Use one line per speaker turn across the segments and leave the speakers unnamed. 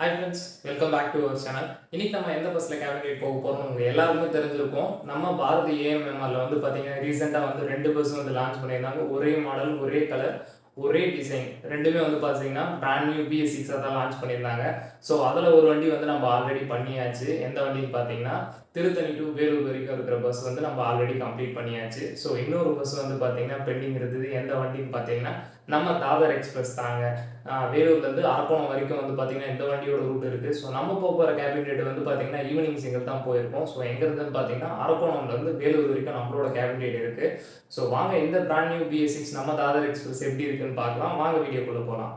Hi friends, welcome back to our channel. இன்னைக்கு நம்ம எந்த பஸ்ல கேபினேட் போக போறோம் உங்களுக்கு எல்லாருமே தெரிஞ்சிருக்கும். நம்ம பாரதி ஏஎம்எம்ஆர்ல வந்து பாத்தீங்கன்னா ரீசெண்டா வந்து 2 பஸ் வந்து லான்ச் பண்ணியிருந்தாங்க. ஒரே மாடல், ஒரே கலர், ஒரே டிசைன். ரெண்டுமே வந்து பாத்தீங்கன்னா பிராண்ட் நியூ BS6 தான் லான்ச் பண்ணியிருந்தாங்க. ஸோ அதுல ஒரு வண்டி வந்து நம்ம ஆல்ரெடி பண்ணியாச்சு. எந்த வண்டின்னு பாத்தீங்கன்னா திருத்தணி டு வேலூர் வரைக்கும் இருக்கிற பஸ் வந்து நம்ம ஆல்ரெடி கம்ப்ளீட் பண்ணியாச்சு. ஸோ இன்னொரு பஸ் வந்து பாத்தீங்கன்னா பெண்டிங் இருக்குது. எந்த வண்டின்னு பாத்தீங்கன்னா நம்ம தாதர் எக்ஸ்பிரஸ் தாங்க. வேலூர்லேருந்து அரக்கோணம் வரைக்கும் வந்து பார்த்தீங்கன்னா இந்த வண்டியோட ரூட் இருக்குது. ஸோ நம்ம போகிற கேபின் ரேட் வந்து பார்த்தீங்கன்னா ஈவினிங் சிங்கிள் தான் போயிருக்கோம். ஸோ எங்கே இருக்குதுன்னு பார்த்தீங்கன்னா அரக்கோணம்லேருந்து வேலூர் வரைக்கும் நம்மளோட கேபின் ரேட் இருக்குது. ஸோ வாங்க இந்த பிராண்ட் நியூ BS6 நம்ம தாதர் எக்ஸ்பிரஸ் எப்படி இருக்குன்னு பார்க்கலாம். வாங்க வீடியோக்குள்ளே போகலாம்.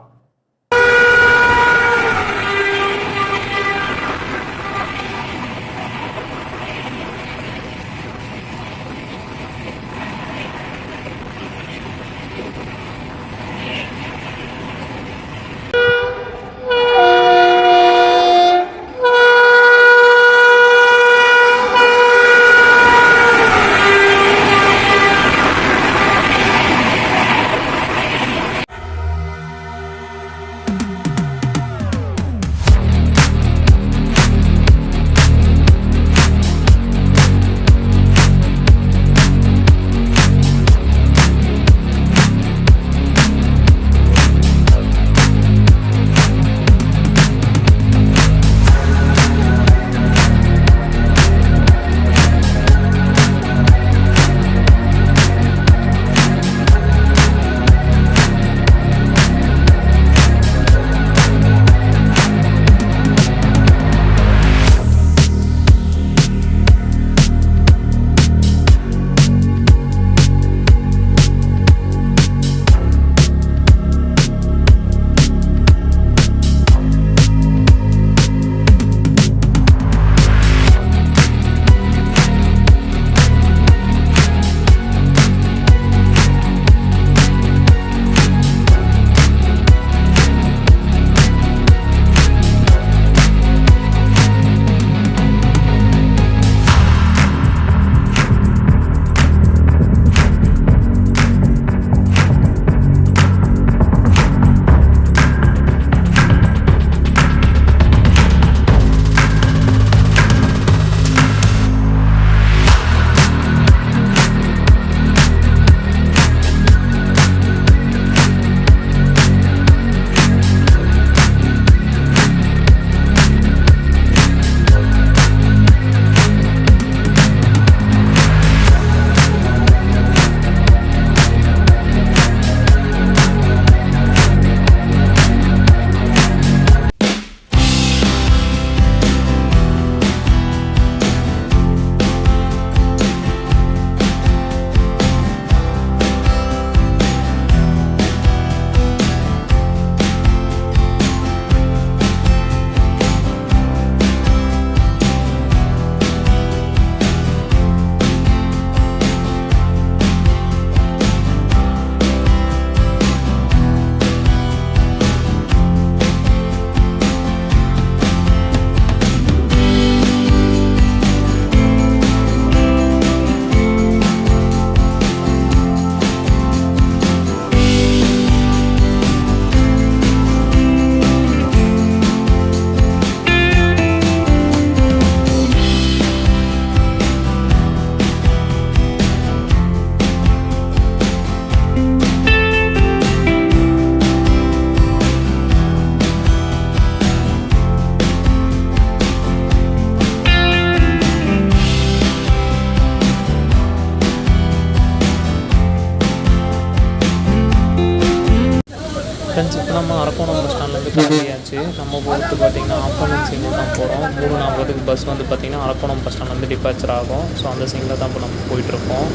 ஃப்ரெண்ட்ஸ், இப்போ நம்ம அரக்கோணம் பஸ் ஸ்டாண்ட்லேருந்து கிளம்பியாச்சு. நம்ம போகிறது பார்த்திங்கன்னா ஆஃப்டர்நூன் சிங்கிள் தான் போகிறோம். 3:40 பஸ் வந்து பார்த்திங்கன்னா அரக்கோணம் பஸ் ஸ்டாண்ட்லேருந்து டிபார்ச்சர் ஆகும். ஸோ அந்த சிங்கில் தான் இப்போ நம்ம போயிட்டுருக்கோம்.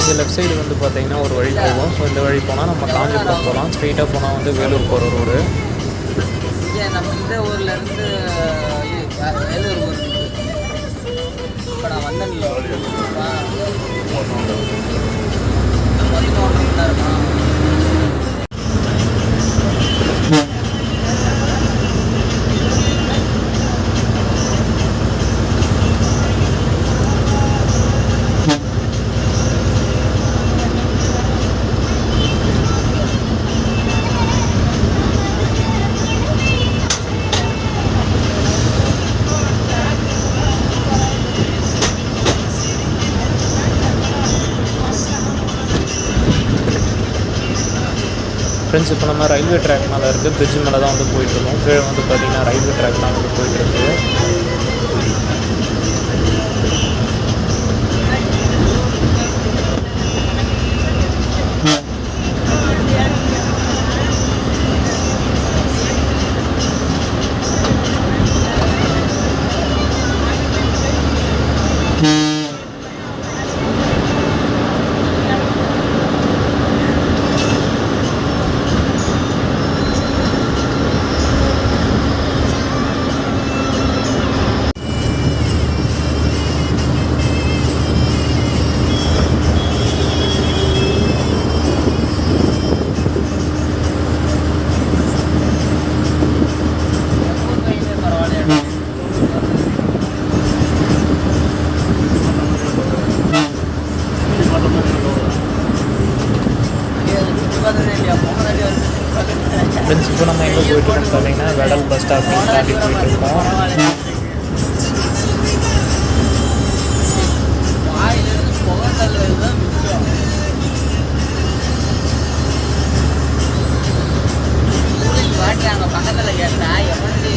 இந்த லெஃப்ட் சைடு வந்து பார்த்தீங்கன்னா ஒரு வழி போகும். ஸோ இந்த வழி போனால் நம்ம காஞ்சிபுரம் போகலாம். ஸ்ட்ரெயிட்டாக போனால் வந்து வேலூர் போகிற ரோடு.
நம்ம இந்த ஊர்லேருந்து வேலூர் ஊர் இப்போ நான் வந்தேன்.
ஃப்ரெண்ட்ஸ் இப்போ நம்ம ரயில்வே ட்ராக் மேலே இருக்குது, பிரிட்ஜ் மேலே தான் வந்து போயிட்டுருக்கோம். கீழே வந்து பார்த்திங்கன்னா ரயில்வே ட்ராக் தான் வந்து போயிட்டுருக்கு. ஃப்ரெண்ட்ஸ் இப்போ நம்ம எங்கே போயிட்டுருக்கோம் பார்த்தீங்கன்னா வெடல் பஸ் ஸ்டாப் தாண்டி போயிட்டுருக்கோம்.
பக்கத்தில் கேட்டா எப்படி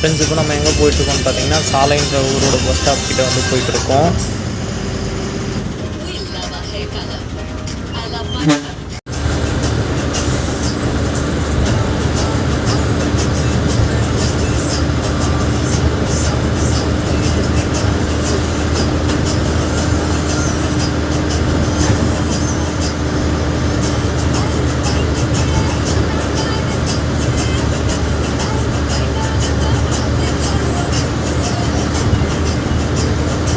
ஃப்ரெண்ட்ஸ் இப்போ நம்ம எங்கே போயிட்டுருக்கோம்னு பார்த்தீங்கன்னா சாலைன்ற ஊரோட பஸ் ஸ்டாப் கிட்டே வந்து போயிட்டுருக்கோம்.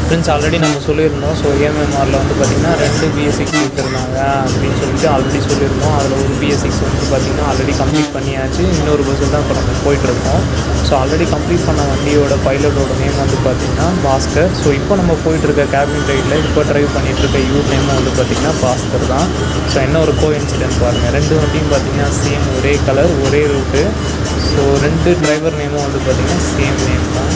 ஃப்ரெண்ட்ஸ் ஆல்ரெடி நம்ம சொல்லியிருந்தோம். ஸோ ஏஎம்எம்ஆரில் வந்து பார்த்திங்கன்னா 2 BS6 எடுத்துருந்தாங்க அப்படின்னு சொல்லிட்டு ஆல்ரெடி சொல்லியிருந்தோம். அதில் ஒரு BS6 வந்து பார்த்திங்கன்னா ஆல்ரெடி கம்ப்ளீட் பண்ணியாச்சு. இன்னொரு பஸ்ஸில் தான் இப்போ நம்ம போயிட்டுருக்கோம். ஸோ ஆல்ரெடி கம்ப்ளீட் பண்ண வண்டியோட பைலட்டோட நேம் வந்து பார்த்திங்கன்னா பாஸ்கர். ஸோ இப்போ நம்ம போயிட்டுருக்க கேபின் ரைடில் இப்போ ட்ரைவ் பண்ணிகிட்ருக்க யூர் நேமும் வந்து பார்த்திங்கன்னா பாஸ்கர் தான். ஸோ என்ன ஒரு கோஇன்சிடென்ட் பாருங்கள், 2 வண்டியும் பார்த்திங்கன்னா சேம், ஒரே கலர், ஒரே ரூட்டு. ஸோ 2 டிரைவர் நேமும் வந்து பார்த்திங்கன்னா சேம் நேம் தான்.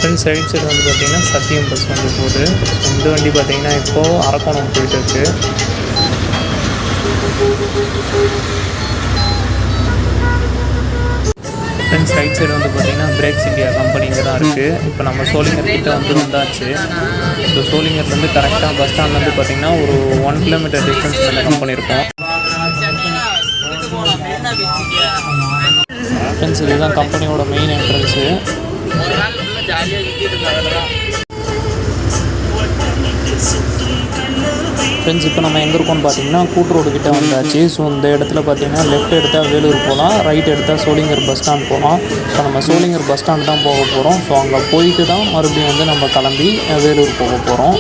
ஃப்ரெண்ட்ஸ் ரைட் சைடு வந்து பார்த்திங்கன்னா சத்தியம் பஸ் வந்து போகுது. இந்த வண்டி பார்த்திங்கன்னா இப்போது அரக்கோணம் போயிட்டுருக்கு. ஃப்ரெண்ட்ஸ் ரைட் சைடு வந்து பார்த்திங்கன்னா பிரேக்ஸ் இந்தியா கம்பெனி இங்கே தான் இருக்குது. இப்போ நம்ம சோளிங்கர் கிட்டே வந்து வந்தாச்சு. ஸோ சோளிங்கர்லேருந்து கரெக்டாக பஸ் ஸ்டாண்ட்லேருந்து பார்த்திங்கன்னா ஒரு 1 கிலோமீட்டர் டிஸ்டன்ஸ் மேலே கம்பெனி இருக்கும். ஃப்ரெண்ட்ஸ் இதுதான் கம்பெனியோட மெயின் என்ட்ரன்ஸு. ஃப்ரெண்ட்ஸ் இப்போ நம்ம எங்கே இருக்கோம்னு பார்த்தீங்கன்னா கூட்டுரோடு கிட்டே வந்தாச்சு. ஸோ இந்த இடத்துல பார்த்தீங்கன்னா லெஃப்ட் எடுத்தால் வேலூர் போகலாம், ரைட் எடுத்தால் சோளிங்கர் பஸ் ஸ்டாண்ட் போகலாம். ஸோ நம்ம சோளிங்கர் பஸ் ஸ்டாண்ட் தான் போக போகிறோம். ஸோ அங்கே போயிட்டு தான் மறுபடியும் வந்து நம்ம கிளம்பி வேலூர் போக போகிறோம்.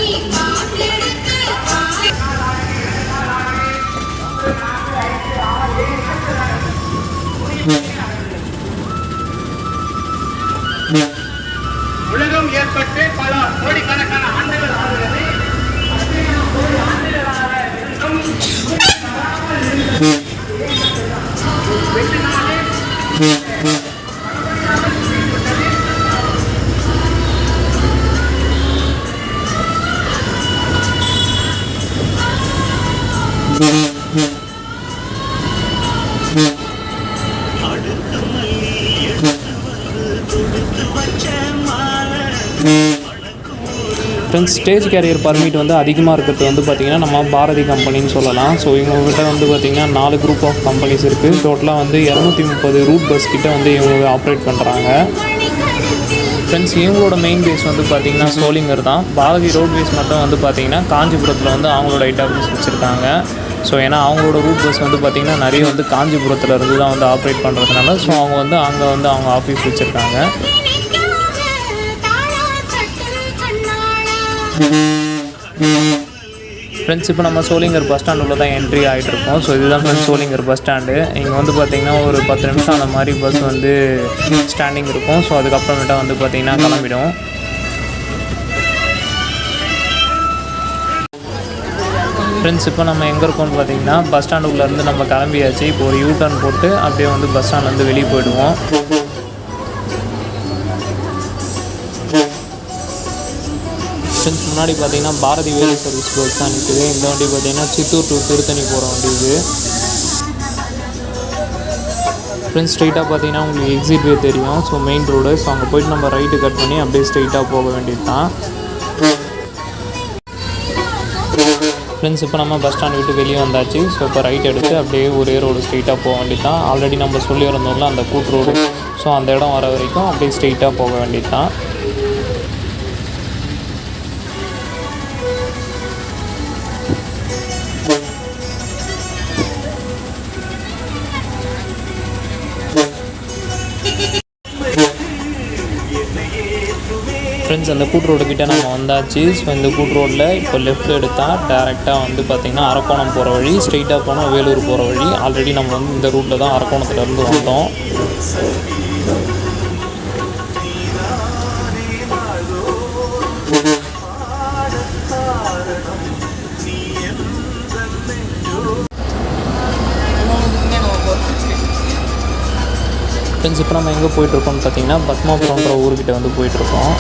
உலகம் ஏற்பட்டு பல கோடிக்கணக்கான ஆண்டுகள் ஆகிறது.
ஃப்ரெண்ட்ஸ், ஸ்டேஜ் கேரியர் பர்மிட் வந்து அதிகமாக இருக்கிறது வந்து பார்த்திங்கன்னா நம்ம பாரதி கம்பெனின்னு சொல்லலாம். ஸோ இவங்ககிட்ட வந்து பார்த்திங்கன்னா 4 குரூப் ஆஃப் கம்பெனிஸ் இருக்குது. டோட்டலாக வந்து 230 ரூட் பஸ் கிட்ட வந்து இவங்க ஆப்ரேட் பண்ணுறாங்க. ஃப்ரெண்ட்ஸ், இவங்களோட மெயின் பேஸ் வந்து பார்த்திங்கன்னா சோளிங்கர் தான். பாரதி ரோட்வேஸ் மட்டும் வந்து பார்த்திங்கன்னா காஞ்சிபுரத்தில் வந்து அவங்களோட ஹெட் ஆஃபீஸ் வச்சுருக்காங்க. ஸோ ஏன்னா அவங்களோட ரூட் பஸ் வந்து பார்த்திங்கன்னா நிறைய வந்து காஞ்சிபுரத்தில் இருந்து தான் வந்து ஆப்ரேட் பண்ணுறதுனால ஸோ அவங்க வந்து அங்கே வந்து அவங்க ஆஃபீஸ் வச்சுருக்காங்க. ஃப்ரெண்ட்ஸ், இப்போ நம்ம சோளிங்கர் பஸ் ஸ்டாண்டுக்குள்ளே தான் என்ட்ரி ஆகிட்டு இருக்கோம். ஸோ இதுதான் ஃப்ரெண்ட்ஸ் சோளிங்கர் பஸ் ஸ்டாண்டு. இங்கே வந்து பார்த்திங்கன்னா ஒரு 10 நிமிஷம் அந்த மாதிரி பஸ் வந்து ஸ்டாண்டிங் இருக்கும். ஸோ அதுக்கப்புறமேட்டா வந்து பார்த்திங்கன்னா கிளம்பிடும். ஃப்ரெண்ட்ஸ், இப்போ நம்ம எங்கே இருக்கோம்னு பார்த்திங்கன்னா பஸ் ஸ்டாண்டுக்குள்ளேருந்து நம்ம கிளம்பியாச்சு. இப்போ ஒரு யூ-டர்ன் போட்டு அப்படியே வந்து பஸ் ஸ்டாண்ட்லேருந்து வெளியே போயிடுவோம். ஃப்ரெண்ட்ஸ், முன்னாடி பார்த்திங்கன்னா பாரதி வேலு சர்வீஸ் பஸ் தான் நிற்குது. இந்த வண்டி பார்த்திங்கன்னா சித்தூர் டு திருத்தணி போகிற வண்டி இது. ஃப்ரெண்ட்ஸ், ஸ்ட்ரைட்டாக பார்த்திங்கன்னா உங்களுக்கு எக்ஸிட் வே தெரியும். So main road. ஸோ அங்கே போய்ட்டு நம்ம ரைட்டு கட் பண்ணி அப்படியே ஸ்ட்ரைட்டாக போக வேண்டியது தான். ஃப்ரெண்ட்ஸ், இப்போ நம்ம பஸ் ஸ்டாண்ட் விட்டு வெளியே வந்தாச்சு. ஸோ இப்போ ரைட் எடுத்து அப்படியே ஒரே ரோடு ஸ்ட்ரைட்டாக போக வேண்டியது தான். ஆல்ரெடி நம்ம சொல்லி இருந்தோம்ல அந்த கூட்டு ரோடு. ஸோ அந்த இடம் வர வரைக்கும் அப்படியே ஸ்ட்ரைட்டாக போக வேண்டியது தான். ஃப்ரெண்ட்ஸ், அந்த கூட்டு ரோடு கிட்டே நம்ம வந்தாச்சு. ஸோ இந்த கூட்டு ரோட்டில் இப்போ லெஃப்ட் எடுத்தால் டேரெக்டாக வந்து பார்த்திங்கன்னா அரக்கோணம் போகிற வழி, ஸ்ட்ரைட்டாக போனால் வேலூர் போகிற வழி. ஆல்ரெடி நம்ம வந்து இந்த ரூட்டில் தான் அரக்கோணத்துலேருந்து வந்தோம். ஃப்ரெண்ட்ஸ், இப்போ நம்ம எங்கே போயிட்டுருக்கோம்னு பார்த்தீங்கன்னா பத்மாபுரம்ன்ற ஊர்கிட்ட வந்து போயிட்டுருக்கோம்.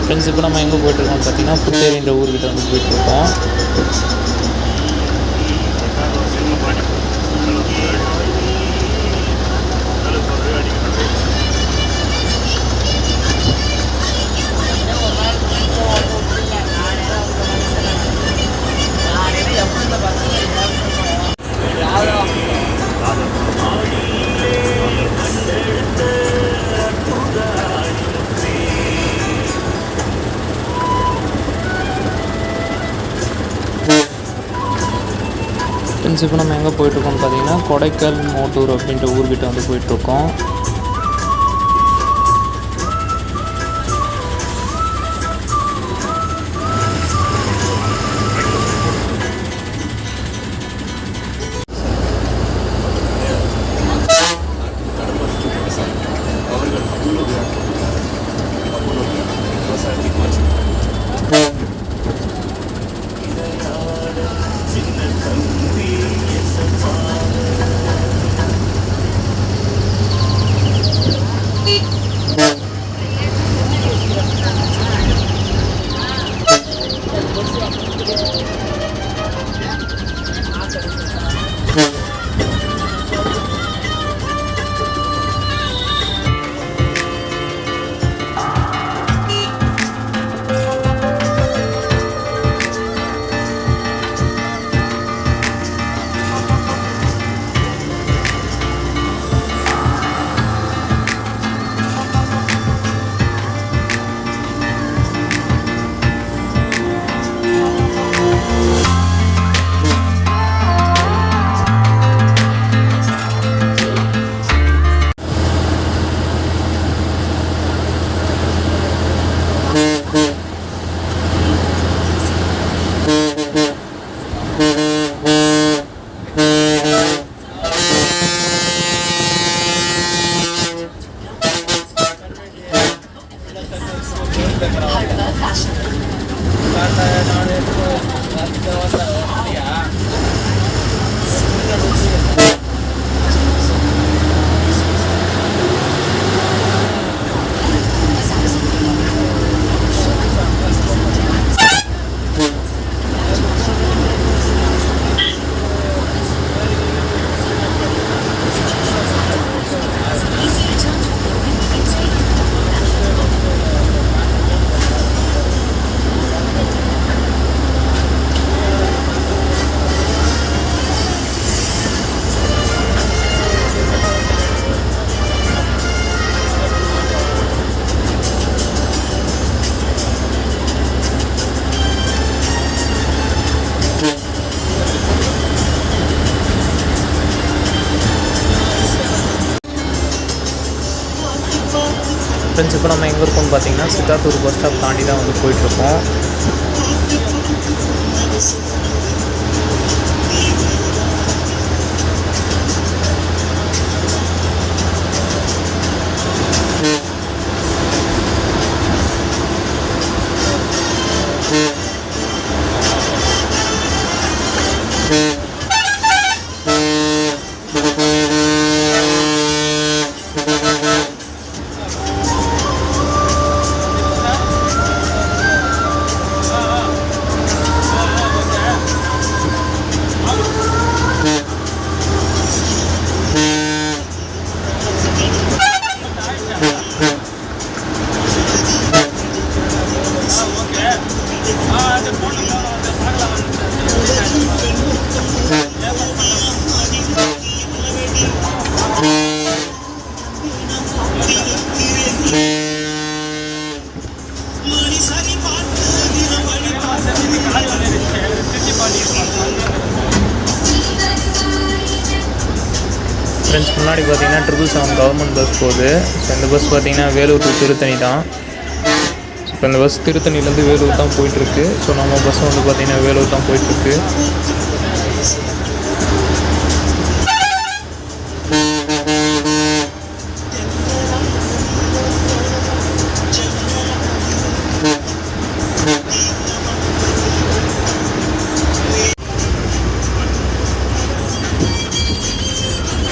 ஃப்ரெண்ட்ஸ், இப்போ நம்ம எங்கே போயிட்டுருக்கோம்னு பார்த்தீங்கன்னா புத்தேரின்ற ஊர்கிட்ட வந்து போயிட்டுருக்கோம். ஃப்ரெண்ட்ஸ், இப்போ நம்ம எங்கே போயிட்டுருக்கோம்னு பார்த்தீங்கன்னா கொடைக்கல் மோட்டூர் அப்படின்ற ஊர்கிட்ட வந்து போயிட்டுருக்கோம். ஃப்ரெண்ட்ஸ் இப்போ நம்ம எங்கே இருக்கோம்னு பார்த்தீங்கன்னா சித்தார்த்தூர் பஸ் ஸ்டாப் தாண்டி தான் வந்து போயிட்டுருக்கோம். ஃப்ரெண்ட்ஸ் முன்னாடி பார்த்தீங்கன்னா 777 கவர்மெண்ட் பஸ் போகுது. ஸோ இந்த பஸ் பார்த்தீங்கன்னா வேலூர் டு திருத்தணி தான். இப்போ இந்த பஸ் திருத்தணிலேருந்து வேலூர் தான் போயிட்டுருக்கு. ஸோ நம்ம பஸ் வந்து பார்த்திங்கன்னா வேலூர் தான் போயிட்டுருக்கு.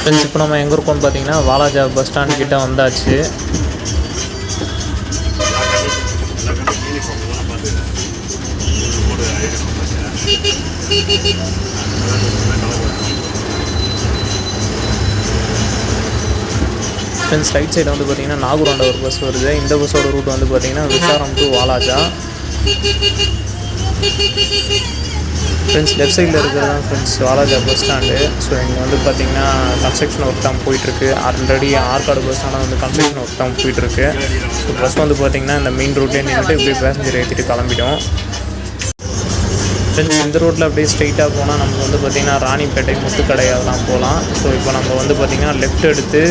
ஃப்ரெண்ட்ஸ் இப்போ நம்ம எங்கே இருக்கோம்னு பார்த்தீங்கன்னா வாலாஜா பஸ் ஸ்டாண்ட் கிட்டே வந்தாச்சு. ஃப்ரெண்ட்ஸ் ரைட் சைடு வந்து பார்த்திங்கன்னா நாகூராண்ட ஒரு பஸ் வருது. இந்த பஸ்ஸோட ரூட் வந்து பார்த்திங்கன்னா விசாரம் டு வாலாஜா. ஃப்ரெண்ட்ஸ் லெஃப்ட் சைடில் இருக்கிறது தான் friends Walaja bus stand. So இங்கே வந்து பார்த்திங்கன்னா கன்ஸ்ட்ரக்ஷன் ஒர்க் தான் போயிட்டுருக்கு. ஆல்ரெடி ஆற்காடு பஸ் ஸ்டாண்டில் வந்து கன்ஸ்ட்ரக்ஷன் ஒர்க் தான் போயிட்டுருக்கு. ஸோ பஸ் வந்து பார்த்திங்கன்னா இந்த மெயின் ரோட்லேயே நின்றுட்டு இப்படி பேசஞ்சர் ஏற்றிட்டு கிளம்பிடும். ஃப்ரெண்ட்ஸ் இந்த ரோட்டில் அப்படியே ஸ்ட்ரைட்டாக போனால் நமக்கு வந்து பார்த்திங்கன்னா ராணிப்பேட்டை முத்துக்கடை அதெல்லாம் போகலாம். ஸோ இப்போ நம்ம வந்து பார்த்திங்கன்னா லெஃப்ட் எடுத்து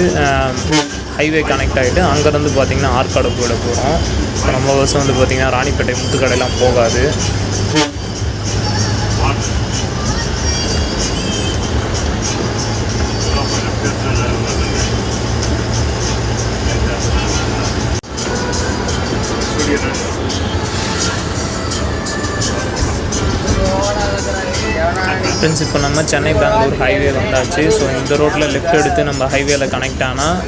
ஹைவே கனெக்ட் ஆகிட்டு அங்கேருந்து பார்த்திங்கன்னா ஆற்காடு போயிட போகிறோம். ஸோ நம்ம பஸ் வந்து பார்த்திங்கன்னா ராணிப்பேட்டை முத்துக்கடையெல்லாம் போகாது. ஃப்ரெண்ட்ஸ் இப்போ நம்ம சென்னை பெங்களூர் ஹைவே வந்தாச்சு. ஸோ இந்த ரோட்டில் லெஃப்ட் எடுத்து நம்ம ஹைவேல கனெக்ட் ஆனால்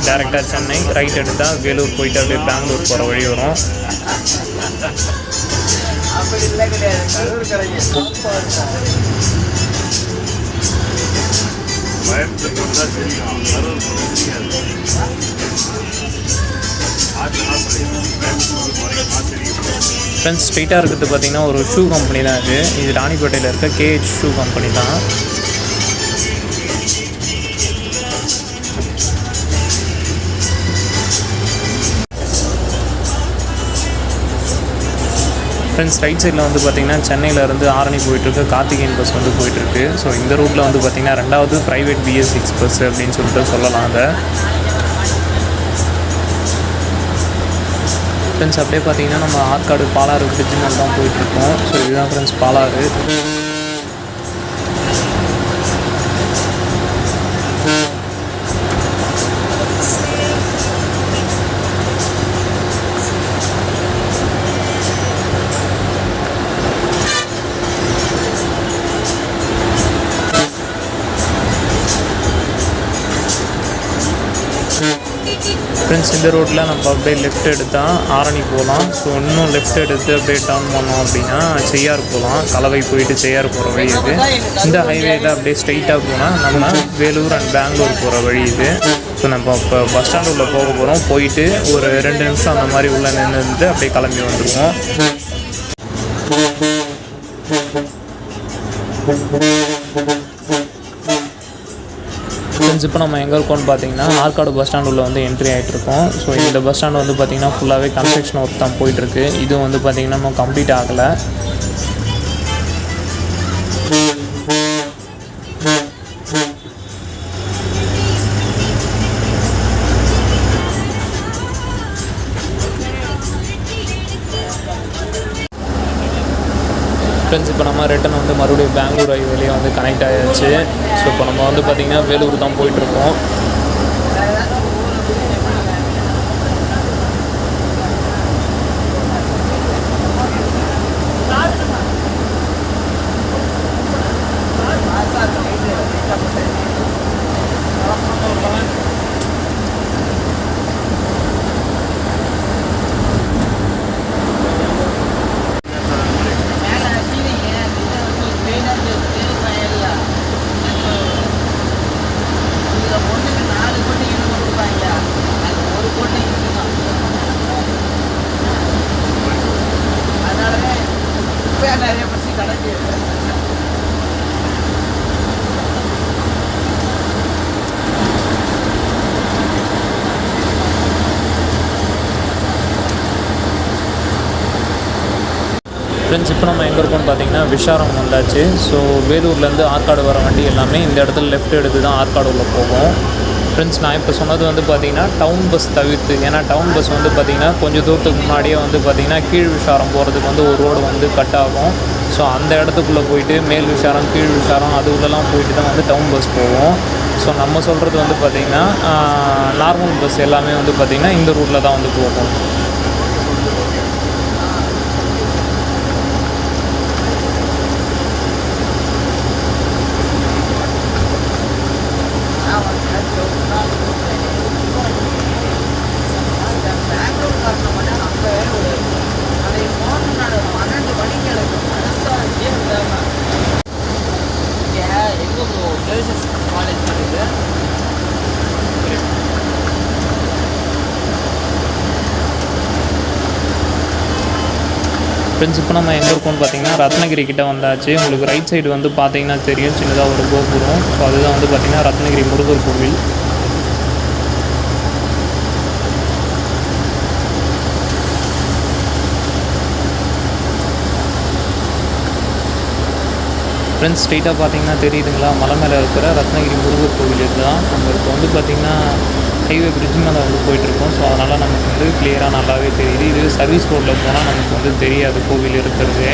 டேரெக்டாக சென்னை, ரைட் எடுத்தால் வேலூர் போயிட்டு அப்படியே பெங்களூர் போகிற வழி வரும். ஃப்ரெண்ட்ஸ் ஸ்ட்ரெயிட்டாக இருக்கிறது பார்த்திங்கன்னா ஒரு ஷூ கம்பெனி தான் இது ராணிப்பேட்டையில் இருக்க KH ஷூ கம்பெனி தான். ஃப்ரெண்ட்ஸ் ரைட் சைடில் வந்து பார்த்திங்கன்னா சென்னையிலேருந்து ஆரணி போயிட்டுருக்கு கார்த்திகேயன் பஸ் வந்து போயிட்டுருக்கு. ஸோ இந்த ரூட்டில் வந்து பார்த்திங்கன்னா 2வது ப்ரைவேட் BS6 பஸ் அப்படின்னு சொல்லிட்டு சொல்லலாம் அதை. ஃப்ரெண்ட்ஸ் அப்படியே பார்த்தீங்கன்னா நம்ம ஆற்காடு பாலாறு பிரிட்ஜ் மேலே தான் போயிட்டுருக்கோம். ஸோ இதுதான் ஃப்ரெண்ட்ஸ் பாலாறு. ஃப்ரெண்ட்ஸ் இந்த ரோட்டில் நம்ம அப்படியே லெஃப்ட் எடுத்தால் ஆரணி போகலாம். ஸோ இன்னும் லெஃப்ட் எடுத்து அப்படியே டவுன் பண்ணோம் அப்படின்னா செய்யார் போகலாம். கலவை போயிட்டு செய்யார் போகிற வழி இது. இந்த ஹைவேயில் அப்படியே ஸ்ட்ரைட்டாக போனால் நம்ம வேலூர் அண்ட் பெங்களூர் போகிற வழி இது. ஸோ நம்ம இப்போ பஸ் ஸ்டாண்டு உள்ளே போக போகிறோம். போயிட்டு ஒரு 2 நிமிஷம் அந்த மாதிரி உள்ளே நின்று அப்படியே கிளம்பி வந்துடுவோம். ஃப்ரெண்ட்ஸ் இப்போ நம்ம எங்கே இருக்கோம்னு பார்த்தீங்கன்னா ஆற்காடு பஸ் ஸ்டாண்ட் உள்ள வந்து என்ட்ரி ஆகிட்ருக்கோம். ஸோ இந்த பஸ் ஸ்டாண்ட் வந்து பார்த்திங்கன்னா ஃபுல்லாகவே கன்ஸ்ட்ரக்ஷன் ஒர்க் தான் போயிட்டுருக்கு. இதுவும் வந்து பார்த்திங்கன்னா நம்ம கம்ப்ளீட் ஆகலை. ஃப்ரெண்ட்ஸ் இப்போ நம்ம ரிட்டன் வந்து மறுபடியும் பெங்களூர் ஹைவேலேயே வந்து கனெக்ட் ஆகிடுச்சு. ஸோ இப்போ நம்ம வந்து பார்த்திங்கன்னா வேலூர் தான் போயிட்டுருக்கோம். ஃப்ரெண்ட்ஸ் இப்போ நம்ம எங்கே இருக்கோம்னு பார்த்தீங்கன்னா விஷாரம் வந்தாச்சு. ஸோ வேலூர்லேருந்து ஆற்காடு வர வண்டி எல்லாமே இந்த இடத்துல லெஃப்ட் எடுத்து தான் ஆற்காடு உள்ள போகும். ஃப்ரெண்ட்ஸ் நான் இப்போ சொன்னது வந்து பார்த்திங்கன்னா டவுன் பஸ் தவிர்த்து, ஏன்னா டவுன் பஸ் வந்து பார்த்திங்கன்னா கொஞ்சம் தூரத்துக்கு முன்னாடியே வந்து பார்த்திங்கன்னா கீழ் விஷாரம் போகிறதுக்கு வந்து ஒரு ரோடு வந்து கட் ஆகும். ஸோ அந்த இடத்துக்குள்ளே போயிட்டு மேல் விஷாரம் கீழ் விஷாரம் அது உள்ளெல்லாம் போயிட்டு தான் வந்து டவுன் பஸ் போவோம். ஸோ நம்ம சொல்கிறது வந்து பார்த்திங்கன்னா நார்மல் பஸ் எல்லாமே வந்து பார்த்திங்கன்னா இந்த ரூட்டில் தான் வந்து போகும். ஃப்ரெண்ட்ஸ் இப்போ நம்ம எங்கே இருக்கோம்னு பார்த்தீங்கன்னா ரத்னகிரி கிட்டே வந்தாச்சு. உங்களுக்கு ரைட் சைடு வந்து பார்த்தீங்கன்னா தெரியும் சின்னதாக ஒரு கோபுரம். ஸோ அதுதான் வந்து பார்த்திங்கன்னா ரத்னகிரி முருகர் கோவில். ஃப்ரெண்ட்ஸ் ஸ்ட்ரெயிட்டாக பார்த்தீங்கன்னா தெரியுதுங்களா, மலை மேலே இருக்கிற ரத்னகிரி முருகர் கோவில் இதுதான். நம்ம இப்போ வந்து பார்த்திங்கன்னா ஹைவே பிரிட்ஜ் மேலே வந்து போயிட்டுருக்கோம். ஸோ அதனால் நமக்கு வந்து கிளியராக நல்லாவே தெரியுது. இது சர்வீஸ் ரோட்டில் போனால் நமக்கு வந்து தெரியாது கோவில் இருக்கிறது.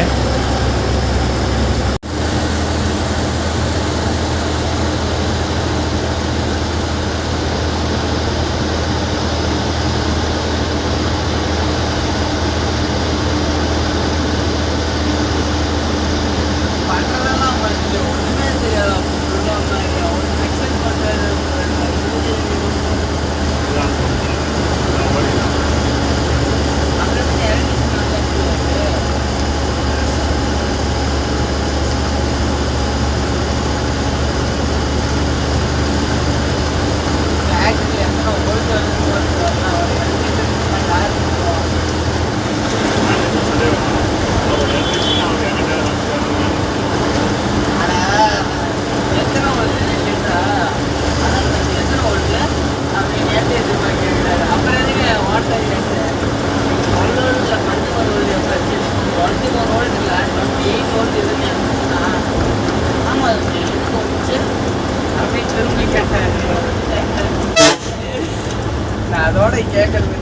அதோட கேட்கறது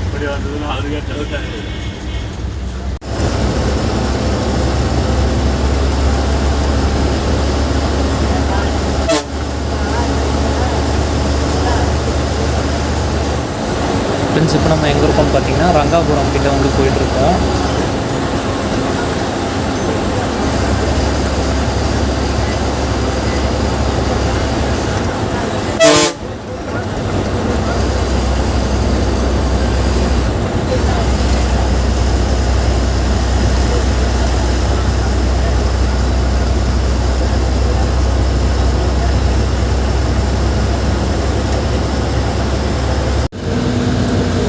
இப்படி வந்ததுன்னா அதுக்கே டவுட்டாக
ஃப்ரெண்ட்ஸ் இப்போ நம்ம எங்கே இருக்கோம்னு பார்த்தீங்கன்னா ரங்காபுரம் கிட்டே வந்து போயிட்டுருக்கோம்.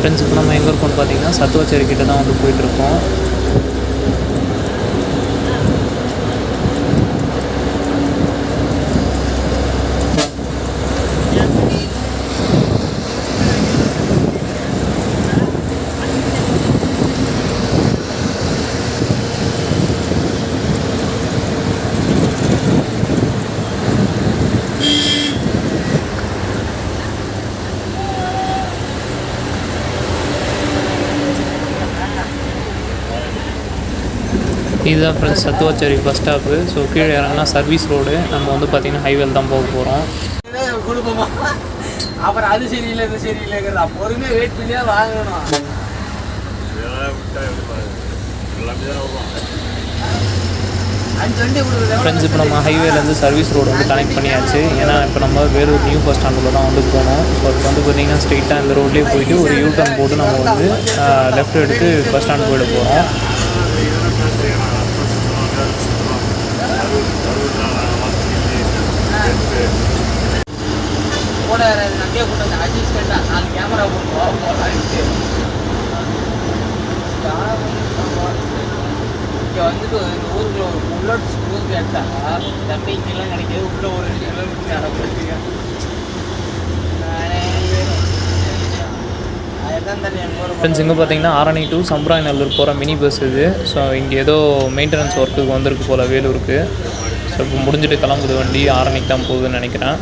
ஃப்ரெண்ட்ஸ் இப்போ நம்ம எங்கே இருக்கோம்னு பார்த்தீங்கன்னா சத்துவாச்சேரி கிட்டே தான் வந்து போயிட்டுருக்கோம். இதுதான் friends Sathuvachari bus stop. So கீழே இறங்கினா சர்வீஸ் ரோடு. நம்ம வந்து பார்த்திங்கன்னா ஹைவேல தான் போக போகிறோம்.
குடும்பமா அப்புறம் அது சரியில்லை இது சரியில்லைங்கிறதா பொறுமையாக வெயிட் பண்ணியா வாங்கணும்.
ஃப்ரெண்ட்ஸ் இப்போ நம்ம ஹைவேலேருந்து சர்வீஸ் ரோடு வந்து கனெக்ட் பண்ணியாச்சு. ஏன்னா இப்போ நம்ம வேலூர் நியூ பஸ் ஸ்டாண்டில் தான் வந்து போகணும். ஸோ அதுக்கு வந்து பார்த்திங்கன்னா ஸ்ட்ரெயிட்டாக இந்த ரோட்லேயே போயிட்டு ஒரு யூட்டர்ன் போட்டு நம்ம வந்து லெஃப்ட் எடுத்து பஸ் ஸ்டாண்ட் போயிட போகிறோம்.
கூட நிறைய போட்டு அட்ஜஸ்ட்மெண்ட்டாக 4 கேமரா போட்டு போகலான்ட்டு இங்கே வந்துட்டு இந்த ஊருக்குள்ள ஒரு புல்லட் ஸ்கூல் கேட்டாங்க. தம்பி இங்கெல்லாம் கிடைக்காது. உள்ள ஒரு 2 கிலோமீட்டர் நடக்கிறதுக்கு அதுதான் தண்ணி எங்கள்
ஃப்ரெண்ட்ஸ் இங்கே பார்த்தீங்கன்னா ஆரணி டு சம்பராயநல்லூர் போகிற மினி பஸ் இது. ஸோ இங்கே ஏதோ மெயின்டெனன்ஸ் ஒர்க்குக்கு வந்திருக்கு போல் வேலூருக்கு. ஸோ இப்போ முடிஞ்சுட்டு கிளம்புது வண்டி. ஆரணிக்கு தான் போகுதுன்னு நினைக்கிறேன்.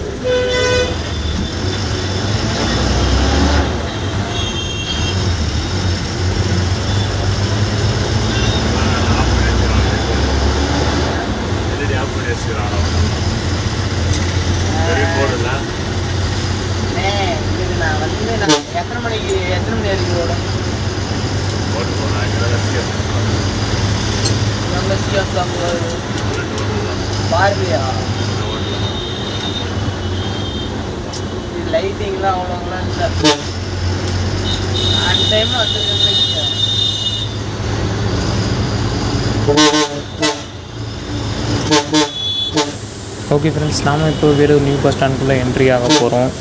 எத்தனை மணி இருக்கிறோட பார்வையா லைட்டிங்லாம் அவ்வளோங்களாம் இல்லை. அந்த டைமில் வந்துருக்கேன்.
ஓகே ஃப்ரெண்ட்ஸ், நாம் இப்போ வேலூர் நியூ பஸ் ஸ்டாண்டுக்குள்ளே என்ட்ரி ஆக போகிறோம்.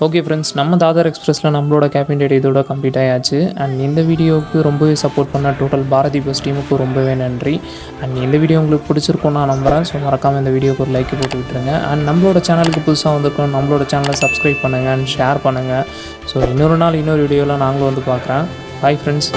ஓகே ஃப்ரெண்ட்ஸ், நம்ம தாதர் எக்ஸ்பிரஸில் நம்மளோட கேபின் டேட் இதோட கம்ப்ளீட் ஆயாச்சு. அண்ட் இந்த வீடியோவுக்கு ரொம்பவே சப்போர்ட் பண்ண டோட்டல் பாரதி பஸ் டீமுக்கு ரொம்பவே நன்றி. அண்ட் இந்த வீடியோ உங்களுக்கு பிடிச்சிருக்கும் நான் நம்புகிறேன். ஸோ மறக்காமல் இந்த வீடியோக்கு ஒரு லைக் போட்டு விட்டுருங்க. அண்ட் நம்மளோட சேனலுக்கு புதுசாக வந்திருக்கோம், நம்மளோட சேனலை சப்ஸ்கிரைப் பண்ணுங்கள் அண்ட் ஷேர் பண்ணுங்கள். ஸோ இன்னொரு நாள் இன்னொரு வீடியோவில் நாங்களும் வந்து பார்க்குறேன். Bye friends.